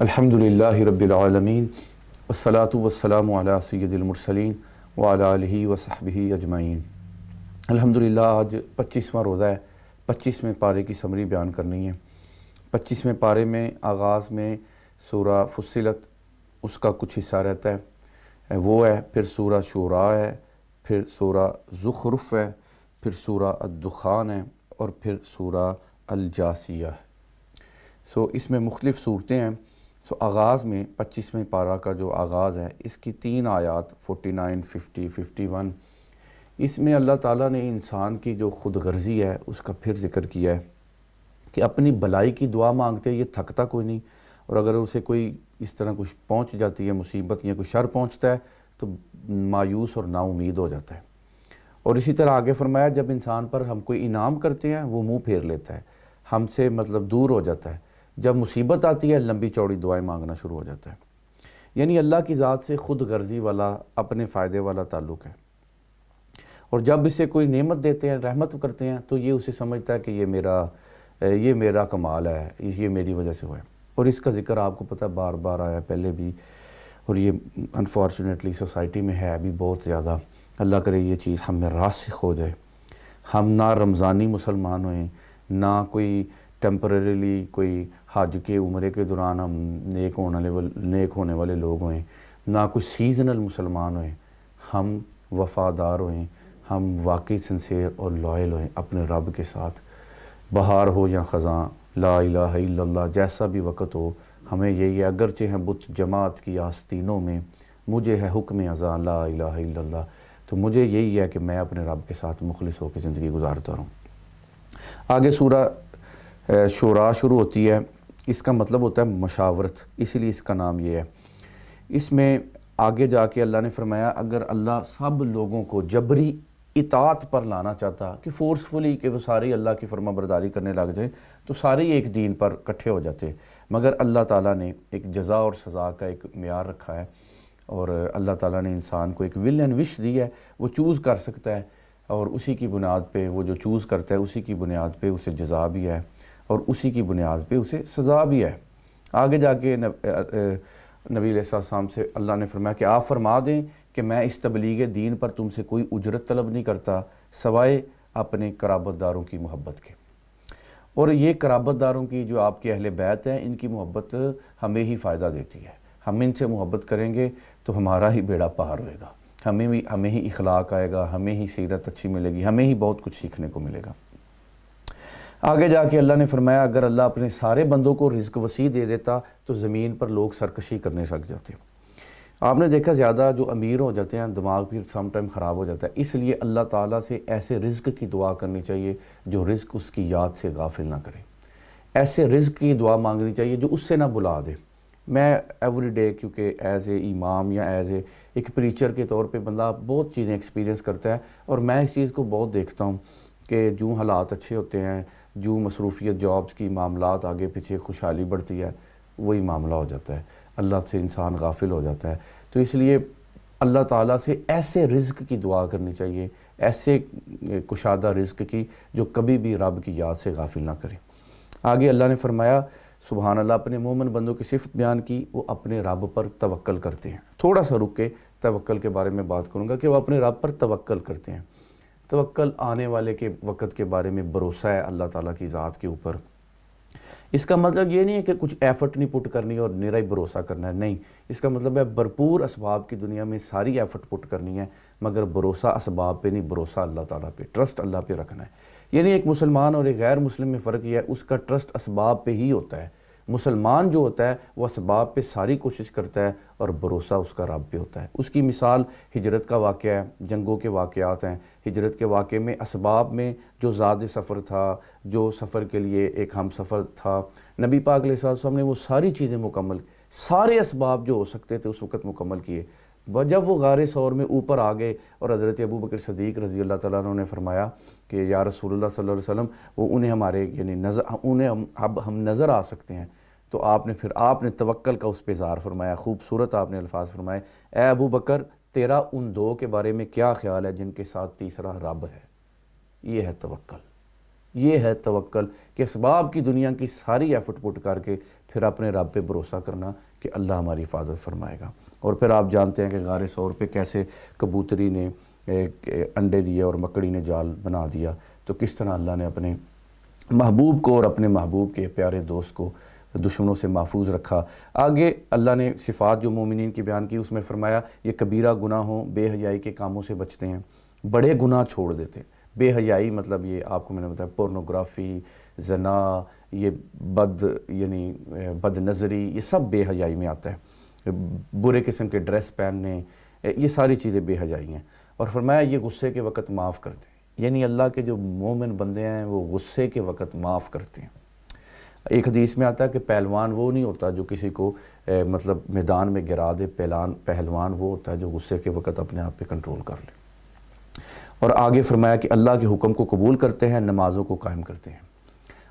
الحمدللہ رب العالمین والصلاة والسلام علی سید المرسلین وعلی آلہ وصحبہ اجمعین۔ الحمدللہ آج 25واں روزہ ہے۔ 25ویں پارے کی سمری بیان کرنی ہے۔ 25ویں پارے میں آغاز میں سورہ فصلت اس کا کچھ حصہ رہتا ہے، وہ ہے، پھر سورہ شعراء ہے، پھر سورہ زخرف ہے، پھر سورہ الدخان ہے، اور پھر سورہ الجاثیہ ہے۔ اس میں مختلف صورتیں ہیں۔ آغاز میں 25ویں پارہ کا جو آغاز ہے، اس کی 3 آیات 49، 50، 51، اس میں اللہ تعالیٰ نے انسان کی جو خود غرضی ہے اس کا پھر ذکر کیا ہے کہ اپنی بھلائی کی دعا مانگتے یہ تھکتا کوئی نہیں، اور اگر اسے کوئی اس طرح کچھ پہنچ جاتی ہے، مصیبت یا کوئی شر پہنچتا ہے تو مایوس اور نا امید ہو جاتا ہے۔ اور اسی طرح آگے فرمایا جب انسان پر ہم کوئی انعام کرتے ہیں وہ منہ پھیر لیتا ہے، ہم سے دور ہو جاتا ہے، جب مصیبت آتی ہے لمبی چوڑی دعائیں مانگنا شروع ہو جاتا ہے۔ یعنی اللہ کی ذات سے خود غرضی والا، اپنے فائدے والا تعلق ہے، اور جب اسے کوئی نعمت دیتے ہیں، رحمت کرتے ہیں، تو یہ اسے سمجھتا ہے کہ یہ میرا کمال ہے، یہ میری وجہ سے ہوا ہے۔ اور اس کا ذکر آپ کو پتہ بار بار آیا پہلے بھی، اور یہ انفارچونیٹلی سوسائٹی میں ہے بھی بہت زیادہ۔ اللہ کرے یہ چیز ہم میں راسخ ہو جائے، ہم نہ رمضانی مسلمان ہوئیں، نہ کوئی ٹیمپریریلی کوئی حج کے عمرے کے دوران ہم نیک ہونے والے لوگ ہوئیں، نہ کوئی سیزنل مسلمان ہوئیں، ہم وفادار ہوئیں، ہم واقعی سنسیئر اور لائل ہوئیں اپنے رب کے ساتھ۔ بہار ہو یا خزاں، لا الہ الا اللہ، جیسا بھی وقت ہو، ہمیں یہی ہے، اگرچہ ہیں بت جماعت کی آستینوں میں، مجھے ہے حکم اذاں لا الہ الا اللہ، تو مجھے یہی ہے کہ میں اپنے رب کے ساتھ مخلص ہو کے زندگی گزارتا رہوں۔ آگے سورہ شعراء شروع ہوتی ہے، اس کا مطلب ہوتا ہے مشاورت، اسی لیے اس کا نام یہ ہے۔ اس میں آگے جا کے اللہ نے فرمایا اگر اللہ سب لوگوں کو جبری اطاعت پر لانا چاہتا کہ فورسفلی کہ وہ سارے اللہ کی فرما برداری کرنے لگ جائیں تو سارے ایک دین پر اکٹھے ہو جاتے، مگر اللہ تعالیٰ نے ایک جزا اور سزا کا ایک معیار رکھا ہے، اور اللہ تعالیٰ نے انسان کو ایک ول اینڈ وش دی ہے، وہ چوز کر سکتا ہے، اور اسی کی بنیاد پہ وہ جو چوز کرتا ہے اسی کی بنیاد پہ اسے جزا بھی ہے، اور اسی کی بنیاد پہ اسے سزا بھی ہے۔ آگے جا کے نبی علیہ السلام سے اللہ نے فرمایا کہ آپ فرما دیں کہ میں اس تبلیغ دین پر تم سے کوئی اجرت طلب نہیں کرتا سوائے اپنے قرابت داروں کی محبت کے، اور یہ قرابت داروں کی جو آپ کے اہل بیت ہیں ان کی محبت ہمیں ہی فائدہ دیتی ہے۔ ہم ان سے محبت کریں گے تو ہمارا ہی بیڑا پار ہوئے گا، ہمیں ہی اخلاق آئے گا، ہمیں ہی سیرت اچھی ملے گی، ہمیں ہی بہت کچھ سیکھنے کو ملے گا۔ آگے جا کے اللہ نے فرمایا اگر اللہ اپنے سارے بندوں کو رزق وسیع دے دیتا تو زمین پر لوگ سرکشی کرنے لگ جاتے۔ آپ نے دیکھا زیادہ جو امیر ہو جاتے ہیں دماغ بھی سم ٹائم خراب ہو جاتا ہے، اس لیے اللہ تعالیٰ سے ایسے رزق کی دعا کرنی چاہیے جو رزق اس کی یاد سے غافل نہ کرے، ایسے رزق کی دعا مانگنی چاہیے جو اس سے نہ بلا دے۔ میں ایوری ڈے کیونکہ ایز اے امام یا ایز اے ایک پریچر کے طور پہ بندہ بہت چیزیں ایکسپیرینس کرتا ہے، اور میں اس چیز کو بہت دیکھتا ہوں کہ جو حالات اچھے ہوتے ہیں، جو مصروفیت جابس کی معاملات آگے پیچھے خوشحالی بڑھتی ہے، وہی معاملہ ہو جاتا ہے، اللہ سے انسان غافل ہو جاتا ہے۔ تو اس لیے اللہ تعالیٰ سے ایسے رزق کی دعا کرنی چاہیے، ایسے کشادہ رزق کی جو کبھی بھی رب کی یاد سے غافل نہ کرے۔ آگے اللہ نے فرمایا سبحان اللہ، اپنے مومن بندوں کی صفت بیان کی، وہ اپنے رب پر توکل کرتے ہیں۔ تھوڑا سا رک کے توکل کے بارے میں بات کروں گا کہ وہ اپنے رب پر توکل کرتے ہیں۔ توکل آنے والے کے وقت کے بارے میں بھروسہ ہے اللہ تعالیٰ کی ذات کے اوپر۔ اس کا مطلب یہ نہیں ہے کہ کچھ ایفرٹ نہیں پٹ کرنی اور نرا ہی بھروسہ کرنا ہے، نہیں، اس کا مطلب ہے بھرپور اسباب کی دنیا میں ساری ایفرٹ پٹ کرنی ہے، مگر بھروسہ اسباب پہ نہیں، بھروسہ اللہ تعالیٰ پہ، ٹرسٹ اللہ پہ رکھنا ہے۔ یعنی ایک مسلمان اور ایک غیر مسلم میں فرق یہ ہے، اس کا ٹرسٹ اسباب پہ ہی ہوتا ہے۔ مسلمان جو ہوتا ہے وہ اسباب پہ ساری کوشش کرتا ہے، اور بھروسہ اس کا رب پہ ہوتا ہے۔ اس کی مثال ہجرت کا واقعہ ہے، جنگوں کے واقعات ہیں۔ ہجرت کے واقعے میں اسباب میں جو زاد سفر تھا، جو سفر کے لیے ایک ہم سفر تھا، نبی پاک علیہ السلام نے وہ ساری چیزیں مکمل، سارے اسباب جو ہو سکتے تھے اس وقت مکمل کیے۔ جب وہ غار ثور میں اوپر آ گئے اور حضرت ابوبکر صدیق رضی اللہ تعالیٰ عنہ نے فرمایا کہ یا رسول اللہ صلی اللہ علیہ وسلم، وہ انہیں ہمارے یعنی اب ہم نظر آ سکتے ہیں، تو آپ نے توکل کا اس پہ اظہار فرمایا، خوبصورت آپ نے الفاظ فرمائے، اے ابو بکر تیرا ان دو کے بارے میں کیا خیال ہے جن کے ساتھ تیسرا رب ہے؟ یہ ہے توکل۔ یہ ہے توکل کہ اسباب کی دنیا کی ساری ایفٹ پٹ کر کے پھر اپنے رب پہ بھروسہ کرنا کہ اللہ ہماری حفاظت فرمائے گا۔ اور پھر آپ جانتے ہیں کہ غار ثور پہ کیسے کبوتری نے انڈے دیے اور مکڑی نے جال بنا دیا، تو کس طرح اللہ نے اپنے محبوب کو اور اپنے محبوب کے پیارے دوست کو دشمنوں سے محفوظ رکھا۔ آگے اللہ نے صفات جو مومنین کی بیان کی، اس میں فرمایا یہ کبیرہ گناہوں بے حیائی کے کاموں سے بچتے ہیں، بڑے گناہ چھوڑ دیتے ہیں۔ بے حیائی مطلب یہ آپ کو میں نے بتایا پورنوگرافی، زنا، یہ بد نظری، یہ سب بے حیائی میں آتا ہے۔ برے قسم کے ڈریس پہننے، یہ ساری چیزیں بے حیائی ہیں۔ اور فرمایا یہ غصے کے وقت معاف کرتے ہیں، یعنی اللہ کے جو مومن بندے ہیں وہ غصے کے وقت معاف کرتے ہیں۔ ایک حدیث میں آتا ہے کہ پہلوان وہ نہیں ہوتا جو کسی کو مطلب میدان میں گرا دے، پہلوان وہ ہوتا ہے جو غصے کے وقت اپنے آپ پہ کنٹرول کر لے۔ اور آگے فرمایا کہ اللہ کے حکم کو قبول کرتے ہیں، نمازوں کو قائم کرتے ہیں۔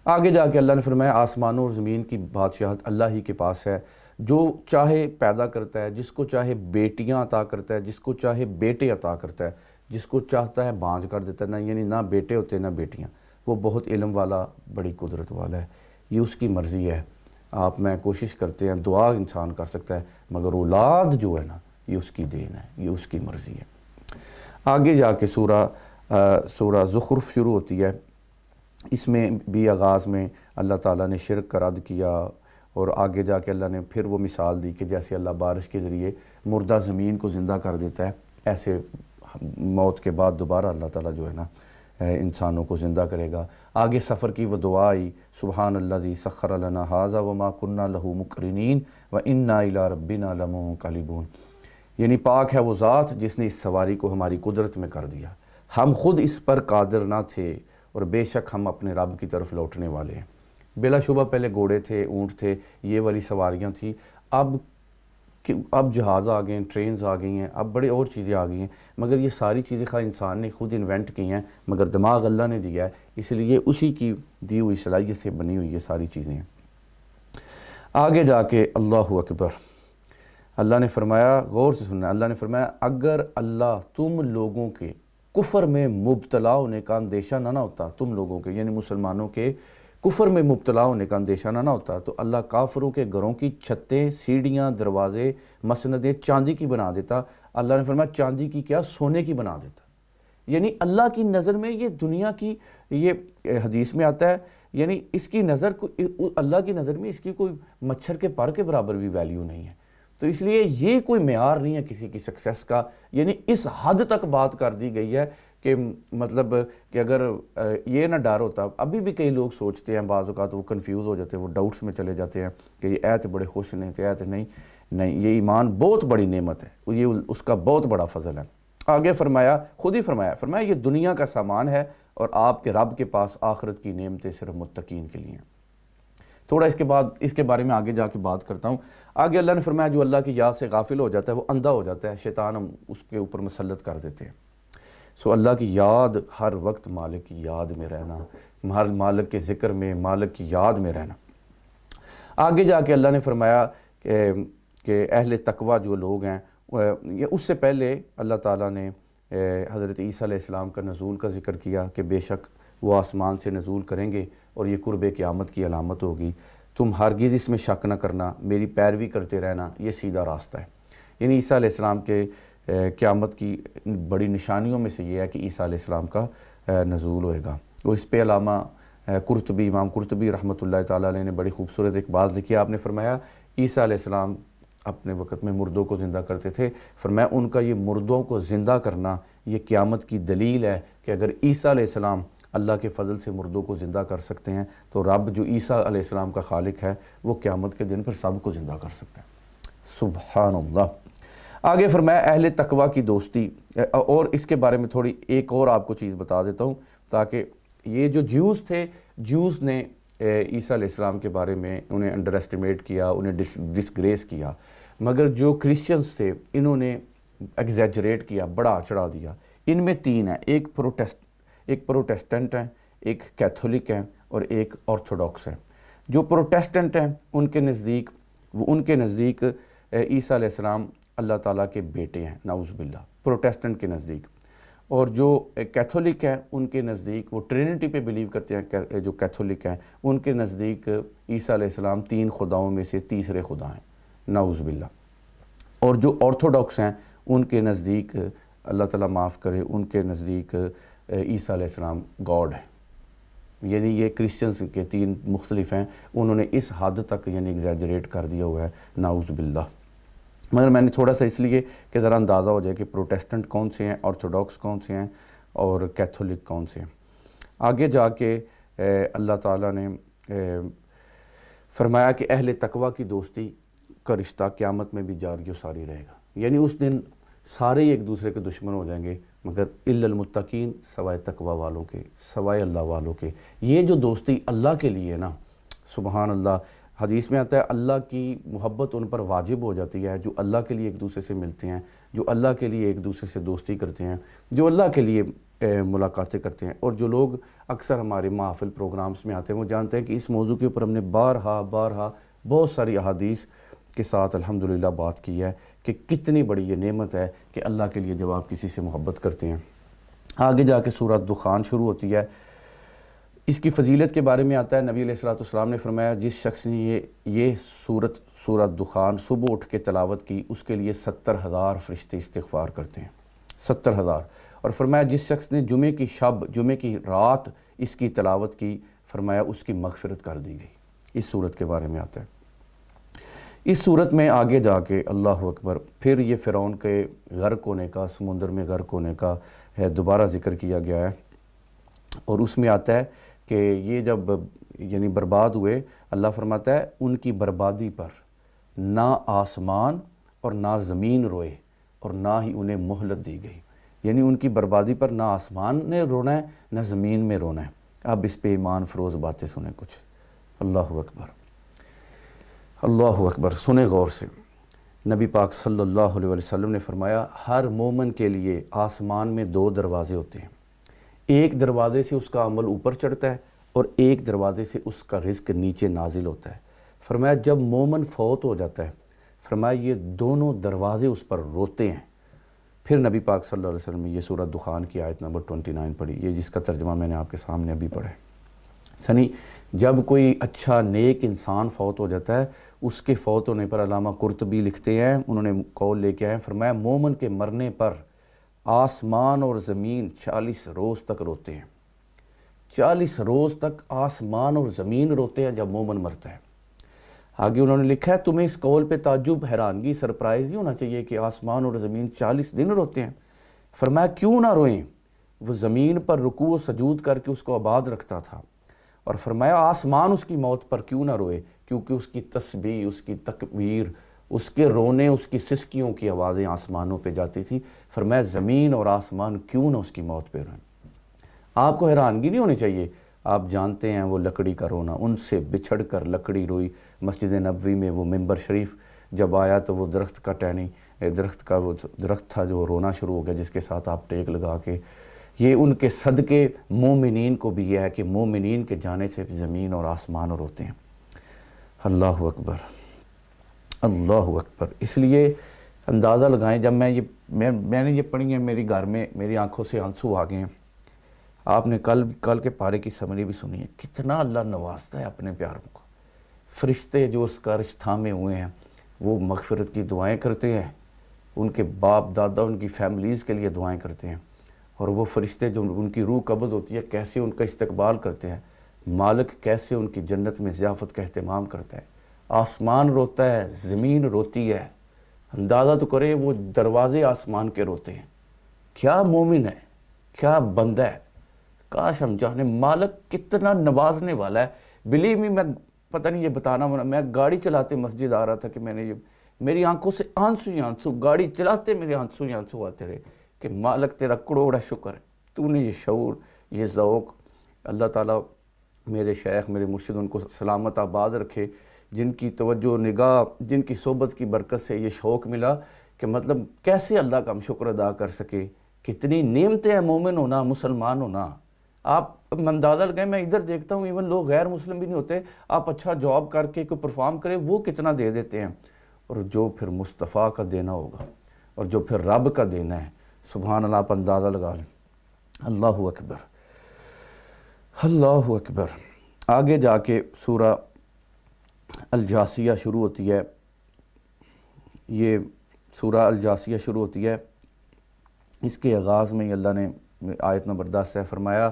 آگے جا کے اللہ نے فرمایا آسمانوں اور زمین کی بادشاہت اللہ ہی کے پاس ہے، جو چاہے پیدا کرتا ہے، جس کو چاہے بیٹیاں عطا کرتا ہے، جس کو چاہے بیٹے عطا کرتا ہے، جس کو چاہتا ہے بانجھ کر دیتا ہے، نہ یعنی نہ بیٹے ہوتے نہ بیٹیاں۔ وہ بہت علم والا، بڑی قدرت والا ہے، یہ اس کی مرضی ہے۔ آپ میں کوشش کرتے ہیں، دعا انسان کر سکتا ہے، مگر اولاد جو ہے نا یہ اس کی دین ہے، یہ اس کی مرضی ہے۔ آگے جا کے سورہ زخرف شروع ہوتی ہے، اس میں بھی آغاز میں اللہ تعالیٰ نے شرک کا رد کیا، اور آگے جا کے اللہ نے پھر وہ مثال دی کہ جیسے اللہ بارش کے ذریعے مردہ زمین کو زندہ کر دیتا ہے، ایسے موت کے بعد دوبارہ اللہ تعالیٰ جو ہے نا انسانوں کو زندہ کرے گا۔ آگے سفر کی وہ دعا آئی، سبحان الذی سخر لنا ھذا وما کنا لہ مقرنین وانا الی ربنا لمنقلبون، یعنی پاک ہے وہ ذات جس نے اس سواری کو ہماری قدرت میں کر دیا، ہم خود اس پر قادر نہ تھے اور بے شک ہم اپنے رب کی طرف لوٹنے والے ہیں۔ بلا شبہ پہلے گھوڑے تھے، اونٹ تھے، یہ والی سواریاں تھیں، اب جہاز آ گئے ہیں، ٹرینز آ گئی ہیں، اب بڑے اور چیزیں آ گئی ہیں، مگر یہ ساری چیزیں خواہ انسان نے خود انوینٹ کی ہیں، مگر دماغ اللہ نے دیا ہے، اس لیے اسی کی دی ہوئی صلاحیت سے بنی ہوئی یہ ساری چیزیں ہیں۔ آگے جا کے اللہ اکبر، اللہ نے فرمایا، غور سے سننا، اللہ نے فرمایا اگر اللہ تم لوگوں کے کفر میں مبتلا ہونے کا اندیشہ نہ ہوتا، تم لوگوں کے یعنی مسلمانوں کے کفر میں مبتلا ہونے کا اندیشہ نہ ہوتا، تو اللہ کافروں کے گھروں کی چھتیں، سیڑھیاں، دروازے، مسندیں چاندی کی بنا دیتا۔ اللہ نے فرمایا چاندی کی کیا، سونے کی بنا دیتا۔ یعنی اللہ کی نظر میں یہ دنیا کی، یہ حدیث میں آتا ہے، یعنی اس کی نظر اللہ کی نظر میں اس کی کوئی مچھر کے پر کے برابر بھی ویلیو نہیں ہے۔ تو اس لیے یہ کوئی معیار نہیں ہے کسی کی سکسیس کا، یعنی اس حد تک بات کر دی گئی ہے کہ مطلب کہ اگر یہ نہ ڈر ہوتا، ابھی بھی کئی لوگ سوچتے ہیں، بعض اوقات وہ کنفیوز ہو جاتے ہیں، وہ ڈاؤٹس میں چلے جاتے ہیں کہ یہ ایت بڑے خوش نہیں تھے، ایت نہیں، یہ ایمان بہت بڑی نعمت ہے، یہ اس کا بہت بڑا فضل ہے۔ آگے فرمایا، خود ہی فرمایا یہ دنیا کا سامان ہے اور آپ کے رب کے پاس آخرت کی نعمتیں صرف متقین کے لیے ہیں۔ تھوڑا اس کے بارے میں آگے جا کے بات کرتا ہوں۔ آگے اللہ نے فرمایا جو اللہ کی یاد سے غافل ہو جاتا ہے وہ اندھا ہو جاتا ہے، شیطان ہم اس کے اوپر مسلط کر دیتے ہیں۔ سو اللہ کی یاد، ہر وقت مالک کی یاد میں رہنا، ہر مالک کے ذکر میں، مالک کی یاد میں رہنا۔ آگے جا کے اللہ نے فرمایا کہ اہل تقوی جو لوگ ہیں، اس سے پہلے اللہ تعالیٰ نے حضرت عیسیٰ علیہ السلام کا نزول کا ذکر کیا کہ بے شک وہ آسمان سے نزول کریں گے اور یہ قرب قیامت کی علامت ہوگی، تم ہرگز اس میں شک نہ کرنا، میری پیروی کرتے رہنا، یہ سیدھا راستہ ہے۔ یعنی عیسیٰ علیہ السلام کے قیامت کی بڑی نشانیوں میں سے یہ ہے کہ عیسیٰ علیہ السلام کا نزول ہوئے گا۔ اور اس پہ علامہ قرطبی، امام قرطبی رحمۃ اللہ تعالیٰ علیہ نے بڑی خوبصورت ایک بات لکھی، آپ نے فرمایا عیسیٰ علیہ السلام اپنے وقت میں مردوں کو زندہ کرتے تھے، فرمایا ان کا یہ مردوں کو زندہ کرنا یہ قیامت کی دلیل ہے کہ اگر عیسیٰ علیہ السلام اللہ کے فضل سے مردوں کو زندہ کر سکتے ہیں تو رب جو عیسیٰ علیہ السلام کا خالق ہے وہ قیامت کے دن پر سب کو زندہ کر سکتا ہے۔ سبحان اللہ۔ آگے فرمایا اہل تقوی کی دوستی، اور اس کے بارے میں تھوڑی ایک اور آپ کو چیز بتا دیتا ہوں تاکہ یہ جو جیوز تھے، جیوز نے عیسیٰ علیہ السلام کے بارے میں انہیں انڈر ایسٹیمیٹ کیا، انہیں ڈسگریس کیا، مگر جو کرسچنز تھے انہوں نے ایگزیجریٹ کیا، بڑا چڑھا دیا۔ ان میں تین ہیں، ایک پروٹیسٹنٹ ہیں، ایک کیتھولک ہیں اور ایک آرتھوڈاکس ہیں۔ جو پروٹیسٹنٹ ہیں ان کے نزدیک عیسیٰ علیہ السلام اللہ تعالیٰ کے بیٹے ہیں، نعوذ باللہ، پروٹیسٹنٹ کے نزدیک۔ اور جو کیتھولک ہیں ان کے نزدیک وہ ٹرینٹی پہ بلیو کرتے ہیں، جو کیتھولک ہیں ان کے نزدیک عیسیٰ علیہ السلام 3 خداؤں میں سے تیسرے خدا ہیں، نعوذ باللہ۔ اور جو آرتھوڈاکس ہیں ان کے نزدیک، اللہ تعالیٰ معاف کرے، ان کے نزدیک عیسیٰ علیہ السلام گاڈ ہیں۔ یعنی یہ کرسچنز کے 3 مختلف ہیں، انہوں نے اس حد تک یعنی ایگزیجریٹ کر دیا ہوا ہے، نعوذ باللہ۔ مگر میں نے تھوڑا سا اس لیے کہ ذرا اندازہ ہو جائے کہ پروٹیسٹنٹ کون سے ہیں، آرتھوڈاکس کون سے ہیں اور کیتھولک کون سے ہیں۔ آگے جا کے اللہ تعالیٰ نے فرمایا کہ اہل تقوی کی دوستی کا رشتہ قیامت میں بھی جاری و ساری رہے گا، یعنی اس دن سارے ایک دوسرے کے دشمن ہو جائیں گے مگر الا المتقین، سوائے تقوی والوں کے، سوائے اللہ والوں کے۔ یہ جو دوستی اللہ کے لیے نا، سبحان اللہ، حدیث میں آتا ہے اللہ کی محبت ان پر واجب ہو جاتی ہے جو اللہ کے لیے ایک دوسرے سے ملتے ہیں، جو اللہ کے لیے ایک دوسرے سے دوستی کرتے ہیں، جو اللہ کے لیے ملاقاتیں کرتے ہیں۔ اور جو لوگ اکثر ہمارے محافل پروگرامز میں آتے ہیں وہ جانتے ہیں کہ اس موضوع کے اوپر ہم نے بارہا بہت ساری احادیث کے ساتھ الحمدللہ بات کی ہے کہ کتنی بڑی یہ نعمت ہے کہ اللہ کے لیے جب آپ کسی سے محبت کرتے ہیں۔ آگے جا کے سورہ دخان شروع ہوتی ہے، اس کی فضیلت کے بارے میں آتا ہے، نبی علیہ السلام نے فرمایا جس شخص نے یہ سورہ دخان صبح اٹھ کے تلاوت کی اس کے لیے 70,000 فرشتے استغفار کرتے ہیں، 70,000۔ اور فرمایا جس شخص نے جمعے کی رات اس کی تلاوت کی، فرمایا اس کی مغفرت کر دی گئی۔ اس صورت کے بارے میں آتا ہے۔ اس صورت میں آگے جا کے اللہ اکبر، پھر یہ فرعون کے غرق ہونے کا، سمندر میں غرق ہونے کا دوبارہ ذکر کیا گیا ہے، اور اس میں آتا ہے کہ یہ جب یعنی برباد ہوئے، اللہ فرماتا ہے ان کی بربادی پر نہ آسمان اور نہ زمین روئے اور نہ ہی انہیں مہلت دی گئی، یعنی ان کی بربادی پر نہ آسمان نے رونا ہے نہ زمین میں رونا ہے۔ اب اس پہ ایمان فروز باتیں سنیں کچھ، اللہ اکبر، اللہ اکبر، سنیں غور سے۔ نبی پاک صلی اللہ علیہ وسلم نے فرمایا ہر مومن کے لیے آسمان میں 2 دروازے ہوتے ہیں، ایک دروازے سے اس کا عمل اوپر چڑھتا ہے اور ایک دروازے سے اس کا رزق نیچے نازل ہوتا ہے۔ فرمایا جب مومن فوت ہو جاتا ہے، فرمایا یہ دونوں دروازے اس پر روتے ہیں۔ پھر نبی پاک صلی اللہ علیہ وسلم نے یہ سورہ دخان کی آیت نمبر 29 پڑھی، یہ جس کا ترجمہ میں نے آپ کے سامنے ابھی پڑھا ہے۔ سنی جب کوئی اچھا نیک انسان فوت ہو جاتا ہے، اس کے فوت ہونے پر علامہ قرطبی لکھتے ہیں، انہوں نے قول لے کے آئے، فرمایا مومن کے مرنے پر آسمان اور زمین 40 روز تک روتے ہیں، 40 روز تک آسمان اور زمین روتے ہیں جب مومن مرتا ہے۔ آگے انہوں نے لکھا ہے تمہیں اس قول پہ تعجب، حیرانگی، سرپرائز ہی ہونا چاہیے کہ آسمان اور زمین 40 دن روتے ہیں۔ فرمایا کیوں نہ روئیں، وہ زمین پر رکوع و سجود کر کے اس کو آباد رکھتا تھا۔ اور فرمایا آسمان اس کی موت پر کیوں نہ روئے، کیونکہ اس کی تسبیح، اس کی تکبیر، اس کے رونے، اس کی سسکیوں کی آوازیں آسمانوں پہ جاتی تھی۔ فرمایا زمین اور آسمان کیوں نہ اس کی موت پہ روئیں۔ آپ کو حیرانگی نہیں ہونی چاہیے، آپ جانتے ہیں وہ لکڑی کا رونا، ان سے بچھڑ کر لکڑی روئی۔ مسجد نبوی میں وہ ممبر شریف جب آیا تو وہ درخت کا ٹہنی، وہ درخت تھا جو رونا شروع ہو گیا، جس کے ساتھ آپ ٹیک لگا کے، یہ ان کے صدقے مومنین کو بھی یہ ہے کہ مومنین کے جانے سے زمین اور آسمان روتے ہیں۔ اللہ اکبر، اللہ اکبر۔ اس لیے اندازہ لگائیں، جب میں نے یہ پڑھی ہے، میری گھر میں میری آنکھوں سے آنسو آ گئے ہیں۔ آپ نے کل کے پارے کی سمری بھی سنی ہے، کتنا اللہ نوازتا ہے اپنے پیاروں کو۔ فرشتے جو اس کا عرش تھامے ہوئے ہیں وہ مغفرت کی دعائیں کرتے ہیں، ان کے باپ دادا، ان کی فیملیز کے لیے دعائیں کرتے ہیں، اور وہ فرشتے جو ان کی روح قبض ہوتی ہے کیسے ان کا استقبال کرتے ہیں، مالک کیسے ان کی جنت میں ضیافت کا اہتمام کرتا ہے۔ آسمان روتا ہے، زمین روتی ہے، اندازہ تو کرے وہ دروازے آسمان کے روتے ہیں۔ کیا مومن ہے، کیا بندہ ہے، کاش ہم جانے مالک کتنا نوازنے والا ہے۔ بلیو می، میں پتہ نہیں یہ بتانا ہونا، میں گاڑی چلاتے مسجد آ رہا تھا کہ میں نے میری آنکھوں سے آنسو ہی آنسو، گاڑی چلاتے میرے آنسو ہی آنسو آتے رہے کہ مالک تیرا کروڑا شکر ہے، تو نے یہ شعور، یہ ذوق، اللہ تعالیٰ میرے شیخ، میرے مرشد، ان کو سلامت آباد رکھے، جن کی توجہ نگاہ، جن کی صحبت کی برکت سے یہ شوق ملا کہ مطلب کیسے اللہ کا ہم شکر ادا کر سکے۔ کتنی نعمتیں ہیں مومن ہونا، مسلمان ہونا۔ آپ اندازہ لگائیں، میں ادھر دیکھتا ہوں ایون لوگ غیر مسلم بھی نہیں ہوتے، آپ اچھا جاب کر کے کوئی پرفارم کرے وہ کتنا دے دیتے ہیں، اور جو پھر مصطفیٰ کا دینا ہوگا اور جو پھر رب کا دینا ہے، سبحان اللہ، آپ اندازہ لگا لیں۔ اللہ اکبر، اللہ اکبر۔ آگے جا کے سورہ الجاسیہ شروع ہوتی ہے، یہ سورہ الجاسیہ شروع ہوتی ہے۔ اس کے آغاز میں ہی اللہ نے آیت نمبر 10 سے فرمایا،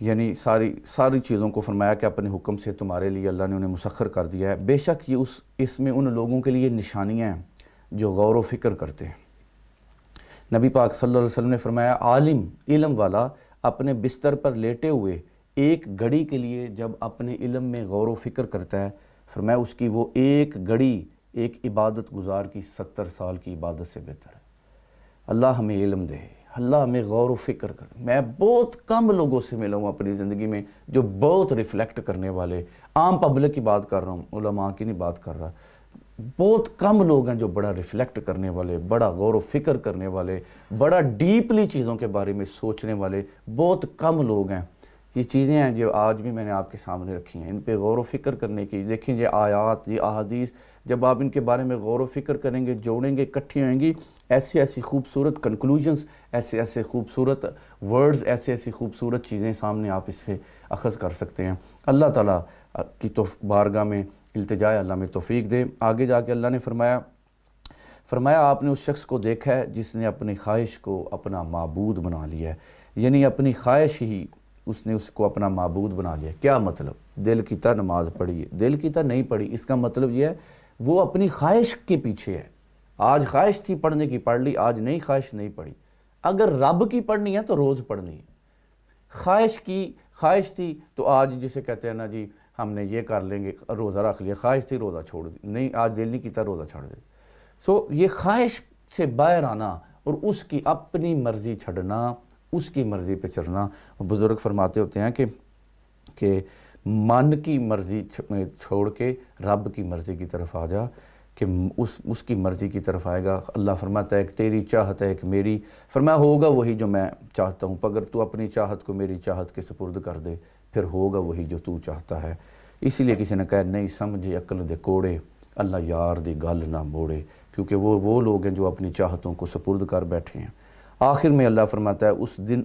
یعنی ساری چیزوں کو فرمایا کہ اپنے حکم سے تمہارے لیے اللہ نے انہیں مسخر کر دیا ہے، بے شک یہ اس میں ان لوگوں کے لیے نشانیاں ہیں جو غور و فکر کرتے ہیں۔ نبی پاک صلی اللہ علیہ وسلم نے فرمایا، عالم علم والا اپنے بستر پر لیٹے ہوئے ایک گھڑی کے لیے جب اپنے علم میں غور و فکر کرتا ہے، فرمایا اس کی وہ ایک گھڑی ایک عبادت گزار کی 70 سال کی عبادت سے بہتر ہے۔ اللہ ہمیں علم دے، اللہ ہمیں غور و فکر کر۔ میں بہت کم لوگوں سے ملا ہوں اپنی زندگی میں جو بہت ریفلیکٹ کرنے والے، عام پبلک کی بات کر رہا ہوں، علماء کی نہیں بات کر رہا، بہت کم لوگ ہیں جو بڑا ریفلیکٹ کرنے والے، بڑا غور و فکر کرنے والے، بڑا ڈیپلی چیزوں کے بارے میں سوچنے والے، بہت کم لوگ ہیں۔ یہ چیزیں ہیں جو آج بھی میں نے آپ کے سامنے رکھی ہیں، ان پہ غور و فکر کرنے کی۔ دیکھیں یہ آیات، یہ احادیث، جب آپ ان کے بارے میں غور و فکر کریں گے، جوڑیں گے، اکٹھی ہوئیں گی، ایسی خوبصورت کنکلوژنز، ایسے خوبصورت ورڈز، ایسی خوبصورت چیزیں سامنے آپ اس سے اخذ کر سکتے ہیں۔ اللہ تعالیٰ کی بارگاہ میں التجا ہے، اللہ میں توفیق دے۔ آگے جا کے اللہ نے فرمایا آپ نے اس شخص کو دیکھا ہے جس نے اپنی خواہش کو اپنا معبود بنا لیا ہے، یعنی اپنی خواہش ہی اس نے اس کو اپنا معبود بنا لیا۔ کیا مطلب؟ دل کی تا نماز پڑھی ہے، دل کی تا نہیں پڑھی، اس کا مطلب یہ ہے وہ اپنی خواہش کے پیچھے ہے۔ آج خواہش تھی پڑھنے کی پڑھ لی، آج نہیں خواہش نہیں پڑھی۔ اگر رب کی پڑھنی ہے تو روز پڑھنی ہے۔ خواہش تھی تو آج جسے کہتے ہیں نا جی ہم نے یہ کر لیں گے، روزہ رکھ لیا، خواہش تھی روزہ چھوڑ دی، نہیں آج دل نہیں کیتا روزہ چھوڑ دے۔ یہ خواہش سے باہر آنا اور اس کی اپنی مرضی چھڑنا، اس کی مرضی پہ چلنا۔ بزرگ فرماتے ہوتے ہیں کہ من کی مرضی چھوڑ کے رب کی مرضی کی طرف آ جا، کہ اس کی مرضی کی طرف آئے گا۔ اللہ فرماتا ہے ایک تیری چاہت ہے ایک میری، فرمایا ہوگا وہی جو میں چاہتا ہوں، اگر تو اپنی چاہت کو میری چاہت کے سپرد کر دے پھر ہوگا وہی جو تو چاہتا ہے۔ اسی لیے کسی نے کہا نہیں سمجھے عقل دے کوڑے، اللہ یار دی گل نہ موڑے، کیونکہ وہ لوگ ہیں جو اپنی چاہتوں کو سپرد کر بیٹھے ہیں۔ آخر میں اللہ فرماتا ہے اس دن،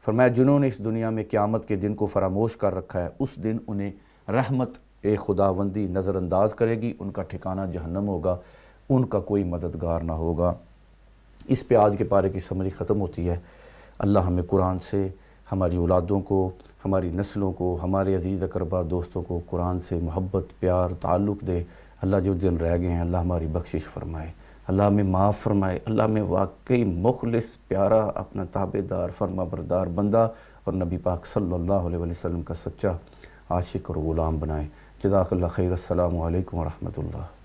فرمایا جنہوں نے اس دنیا میں قیامت کے دن کو فراموش کر رکھا ہے، اس دن انہیں رحمت خداوندی نظر انداز کرے گی، ان کا ٹھکانہ جہنم ہوگا، ان کا کوئی مددگار نہ ہوگا۔ اس پہ آج کے پارے کی سمری ختم ہوتی ہے۔ اللہ ہمیں قرآن سے، ہماری اولادوں کو، ہماری نسلوں کو، ہمارے عزیز اقربا دوستوں کو قرآن سے محبت، پیار، تعلق دے۔ اللہ جو دن رہ گئے ہیں اللہ ہماری بخشش فرمائے، اللہ ہمیں معاف فرمائے، اللہ ہمیں واقعی مخلص پیارا اپنا تابع دار فرما بردار بندہ اور نبی پاک صلی اللہ علیہ وسلم کا سچا عاشق اور غلام بنائے۔ جزاک اللہ خیر۔ السلام علیکم ورحمۃ اللہ۔